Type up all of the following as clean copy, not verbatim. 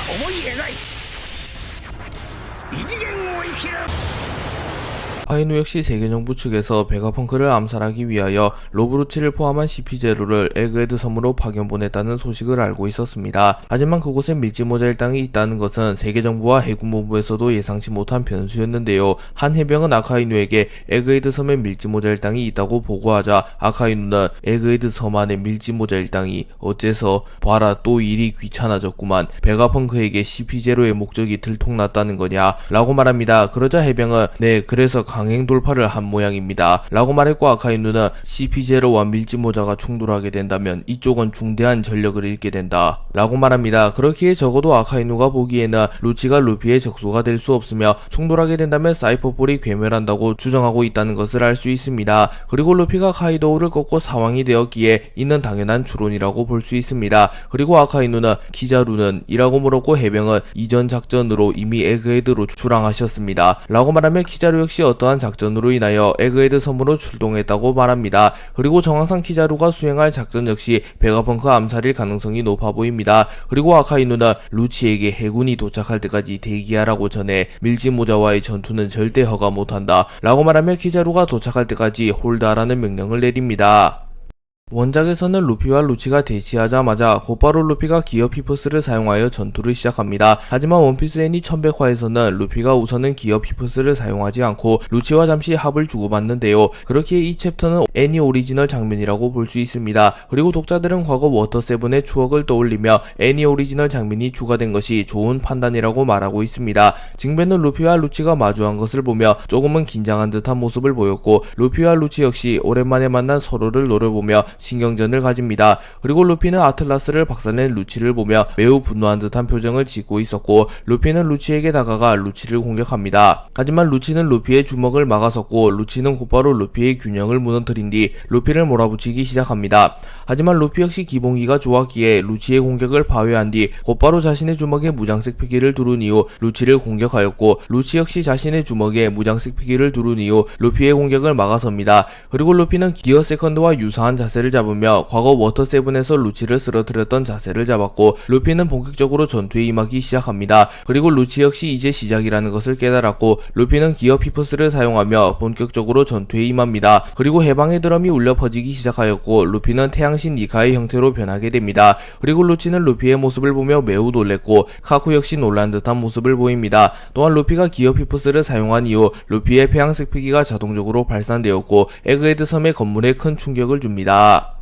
思い描い異次元を生きる。 아카이누 역시 세계정부 측에서 베가펑크를 암살하기 위하여 로브루치를 포함한 CP0를 에그헤드 섬으로 파견 보냈다는 소식을 알고 있었습니다. 하지만 그곳에 밀짚모자 일당이 있다는 것은 세계정부와 해군본부에서도 예상치 못한 변수였는데요. 한 해병은 아카이누에게 에그헤드 섬에 밀짚모자 일당이 있다고 보고하자 아카이누는 에그헤드 섬 안에 밀짚모자 일당이 어째서 봐라 또 일이 귀찮아졌구만, 베가펑크에게 CP0의 목적이 들통났다는 거냐 라고 말합니다. 그러자 해병은 네, 그래서 강행 돌파를 한 모양입니다 라고 말했고, 아카이누는 CP0와 밀짚모자가 충돌하게 된다면 이쪽은 중대한 전력을 잃게 된다 라고 말합니다. 그렇기에 적어도 아카이누가 보기에는 루치가 루피의 적소가 될 수 없으며 충돌하게 된다면 사이퍼볼이 괴멸한다고 주장하고 있다는 것을 알 수 있습니다. 그리고 루피가 카이도우를 꺾고 사왕이 되었기에 이는 당연한 추론이라고 볼 수 있습니다. 그리고 아카이누는 키자루는 이라고 물었고, 해병은 이전 작전으로 이미 에그헤드로 출항하셨습니다 라고 말하며 키자루 역시 어떠한 작전으로 인하여 에그헤드 섬으로 출동했다고 말합니다. 그리고 정황상 키자루가 수행할 작전 역시 베가펑크 암살일 가능성이 높아 보입니다. 그리고 아카이누는 루치에게 해군이 도착할 때까지 대기하라고 전해 밀짚모자와의 전투는 절대 허가 못한다 라고 말하며 키자루가 도착할 때까지 홀드하라는 명령을 내립니다. 원작에서는 루피와 루치가 대치하자마자 곧바로 루피가 기어 피프스를 사용하여 전투를 시작합니다. 하지만 원피스 애니 1100화에서는 루피가 우선은 기어 피프스를 사용하지 않고 루치와 잠시 합을 주고받는데요. 그렇기에 이 챕터는 애니 오리지널 장면이라고 볼 수 있습니다. 그리고 독자들은 과거 워터7의 추억을 떠올리며 애니 오리지널 장면이 추가된 것이 좋은 판단이라고 말하고 있습니다. 징베는 루피와 루치가 마주한 것을 보며 조금은 긴장한 듯한 모습을 보였고, 루피와 루치 역시 오랜만에 만난 서로를 노려보며 신경전을 가집니다. 그리고 루피는 아틀라스를 박살낸 루치를 보며 매우 분노한 듯한 표정을 짓고 있었고, 루피는 루치에게 다가가 루치를 공격합니다. 하지만 루치는 루피의 주먹을 막아섰고, 루치는 곧바로 루피의 균형을 무너뜨린 뒤 루피를 몰아붙이기 시작합니다. 하지만 루피 역시 기본기가 좋았기에 루치의 공격을 파괴한 뒤 곧바로 자신의 주먹에 무장색 피기를 두른 이후 루치를 공격하였고, 루치 역시 자신의 주먹에 무장색 피기를 두른 이후 루피의 공격을 막아섭니다. 그리고 루피는 기어 세컨드와 유사한 자세를 잡으며 과거 워터7에서 루치를 쓰러뜨렸던 자세를 잡았고, 루피는 본격적으로 전투에 임하기 시작합니다. 그리고 루치 역시 이제 시작이라는 것을 깨달았고, 루피는 기어 피프스를 사용하며 본격적으로 전투에 임합니다. 그리고 해방의 드럼이 울려 퍼지기 시작하였고, 루피는 태양신 니카의 형태로 변하게 됩니다. 그리고 루치는 루피의 모습을 보며 매우 놀랬고, 카쿠 역시 놀란 듯한 모습을 보입니다. 또한 루피가 기어 피프스를 사용한 이후 루피의 폐양색 피기가 자동적으로 발산되었고, 에그헤드 섬의 건물에 큰 충격을 줍니다.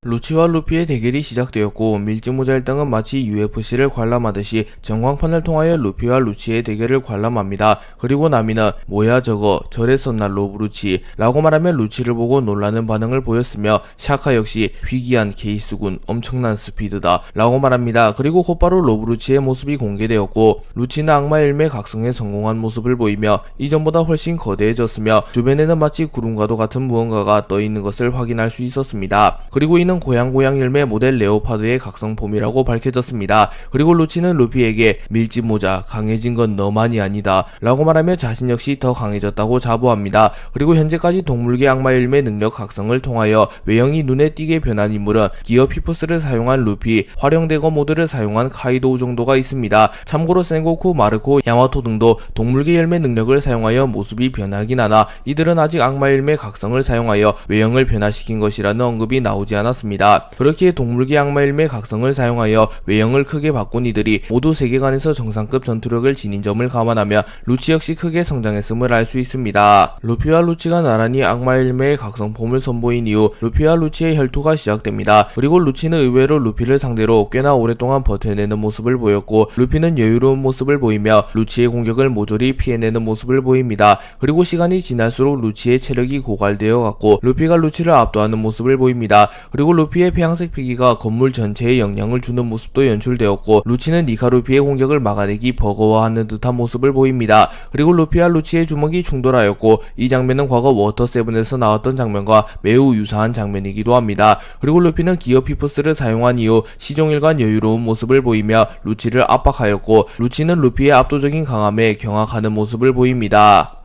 루치와 루피의 대결이 시작되었고, 밀짚모자 일당은 마치 UFC를 관람하듯이 전광판을 통하여 루피와 루치의 대결을 관람합니다. 그리고 나미는 뭐야 저거 저랬었나 로브루치 라고 말하며 루치를 보고 놀라는 반응을 보였으며, 샤카 역시 희귀한 케이스군, 엄청난 스피드다 라고 말합니다. 그리고 곧바로 로브루치의 모습이 공개되었고, 루치는 악마 열매 각성에 성공한 모습을 보이며 이전보다 훨씬 거대해졌으며 주변에는 마치 구름과도 같은 무언가가 떠있는 것을 확인할 수 있었습니다. 그리고 이는 고양 열매 모델 레오파드의 각성폼이라고 밝혀졌습니다. 그리고 루치는 루피에게 밀짚모자 강해진 건 너만이 아니다 라고 말하며 자신 역시 더 강해졌다고 자부합니다. 그리고 현재까지 동물계 악마 열매 능력 각성을 통하여 외형이 눈에 띄게 변한 인물은 기어 피프스를 사용한 루피, 활용대거 모드를 사용한 카이도우 정도가 있습니다. 참고로 센고쿠, 마르코, 야마토 등도 동물계 열매 능력을 사용하여 모습이 변하긴 하나 이들은 아직 악마 열매 각성을 사용하여 외형을 변화시킨 것이라는 언급이 나오지 않았습니다. 그렇기에 동물계 악마 열매 각성을 사용하여 외형을 크게 바꾼 이들이 모두 세계관에서 정상급 전투력을 지닌 점을 감안하며 루치 역시 크게 성장했음을 알 수 있습니다. 루피와 루치가 나란히 악마 열매의 각성폼을 선보인 이후 루피와 루치의 혈투가 시작됩니다. 그리고 루치는 의외로 루피를 상대로 꽤나 오랫동안 버텨내는 모습을 보였고, 루피는 여유로운 모습을 보이며 루치의 공격을 모조리 피해내는 모습을 보입니다. 그리고 시간이 지날수록 루치의 체력이 고갈되어 갔고, 루피가 루치를 압도하는 모습을 보입니다. 그리고 루피의 폐양색 피기가 건물 전체에 영향을 주는 모습도 연출되었고, 루치는 니카 루피의 공격을 막아내기 버거워하는 듯한 모습을 보입니다. 그리고 루피와 루치의 주먹이 충돌하였고, 이 장면은 과거 워터7에서 나왔던 장면과 매우 유사한 장면이기도 합니다. 그리고 루피는 기어 피프스를 사용한 이후 시종일관 여유로운 모습을 보이며 루치를 압박하였고, 루치는 루피의 압도적인 강함에 경악하는 모습을 보입니다.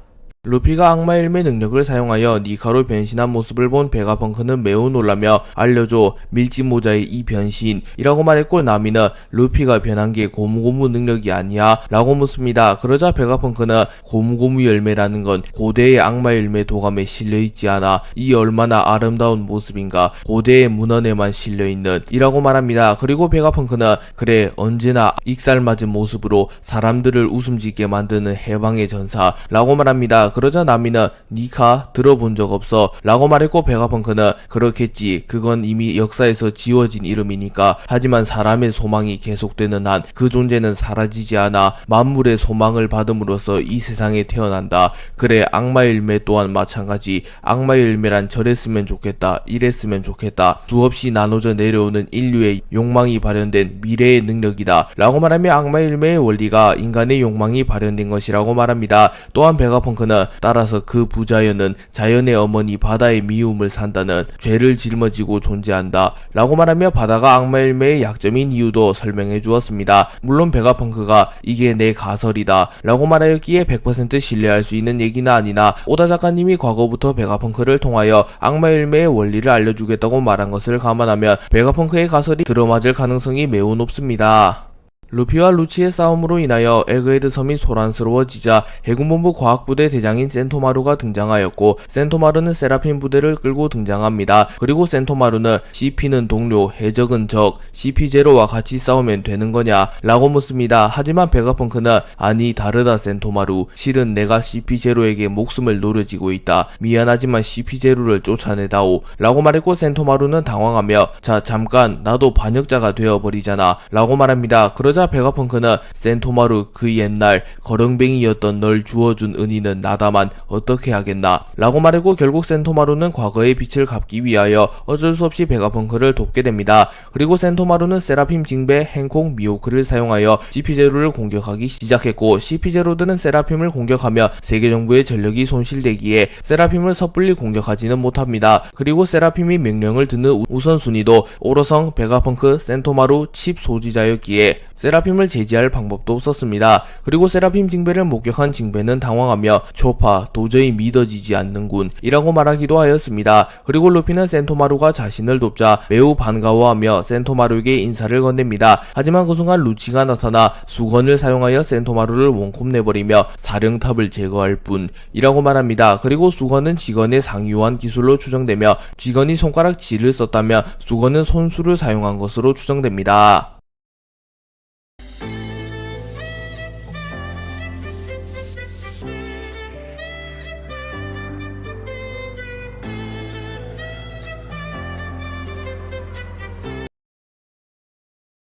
루피가 악마의 일매 능력을 사용하여 니카로 변신한 모습을 본 베가펑크는 매우 놀라며 알려줘 밀짚모자의 이 변신이라고 말했고, 나미는 루피가 변한 게 고무고무 능력이 아니야 라고 묻습니다. 그러자 베가펑크는 고무고무 열매라는 건 고대의 악마의 열매 도감에 실려있지 않아. 이 얼마나 아름다운 모습인가. 고대의 문헌에만 실려있는 이라고 말합니다. 그리고 베가펑크는 그래 언제나 익살맞은 모습으로 사람들을 웃음짓게 만드는 해방의 전사 라고 말합니다. 그러자 나미는 니카 들어본 적 없어 라고 말했고, 베가펑크는 그렇겠지, 그건 이미 역사에서 지워진 이름이니까. 하지만 사람의 소망이 계속되는 한 그 존재는 사라지지 않아. 만물의 소망을 받음으로써 이 세상에 태어난다. 그래 악마의 열매 또한 마찬가지. 악마의 열매란 저랬으면 좋겠다, 이랬으면 좋겠다, 수없이 나눠져 내려오는 인류의 욕망이 발현된 미래의 능력이다 라고 말하며 악마의 열매의 원리가 인간의 욕망이 발현된 것이라고 말합니다. 또한 베가펑크는 따라서 그 부자연은 자연의 어머니 바다의 미움을 산다는 죄를 짊어지고 존재한다 라고 말하며 바다가 악마의 열매의 약점인 이유도 설명해 주었습니다. 물론 베가펑크가 이게 내 가설이다 라고 말하였기에 100% 신뢰할 수 있는 얘기는 아니나, 오다 작가님이 과거부터 베가펑크를 통하여 악마의 열매의 원리를 알려주겠다고 말한 것을 감안하면 베가펑크의 가설이 들어맞을 가능성이 매우 높습니다. 루피와 루치의 싸움으로 인하여 에그헤드 섬이 소란스러워지자 해군본부 과학부대 대장인 센토마루가 등장하였고, 센토마루는 세라핀 부대를 끌고 등장합니다. 그리고 센토마루는 CP는 동료, 해적은 적, CP0와 같이 싸우면 되는 거냐 라고 묻습니다. 하지만 베가펑크는 아니 다르다 센토마루, 실은 내가 CP0에게 목숨을 노려지고 있다. 미안하지만 CP0를 쫓아내다오 라고 말했고, 센토마루는 당황하며 자 잠깐 나도 반역자가 되어버리잖아 라고 말합니다. 그러자 베가펑크는 센토마루, 그 옛날 거렁뱅이였던 널 주워준 은인은 나다만 어떻게 하겠나 라고 말했고, 결국 센토마루는 과거의 빚을 갚기 위하여 어쩔 수 없이 베가펑크를 돕게 됩니다. 그리고 센토마루는 세라핌 징배, 행콩, 미호크를 사용하여 CP0를 공격하기 시작했고, CP0들은 세라핌을 공격하며 세계정부의 전력이 손실되기에 세라핌을 섣불리 공격하지는 못합니다. 그리고 세라핌이 명령을 듣는 우선순위도 오로성, 베가펑크, 센토마루, 칩 소지자였기에 세라핌을 제지할 방법도 없었습니다. 그리고 세라핌 징배를 목격한 징배는 당황하며 초파 도저히 믿어지지 않는군 이라고 말하기도 하였습니다. 그리고 루피는 센토마루가 자신을 돕자 매우 반가워하며 센토마루에게 인사를 건넵니다. 하지만 그 순간 루치가 나타나 수건을 사용하여 센토마루를 원콤 내버리며 사령탑을 제거할 뿐 이라고 말합니다. 그리고 수건은 직원의 상유한 기술로 추정되며, 직원이 손가락 질을 썼다면 수건은 손수를 사용한 것으로 추정됩니다.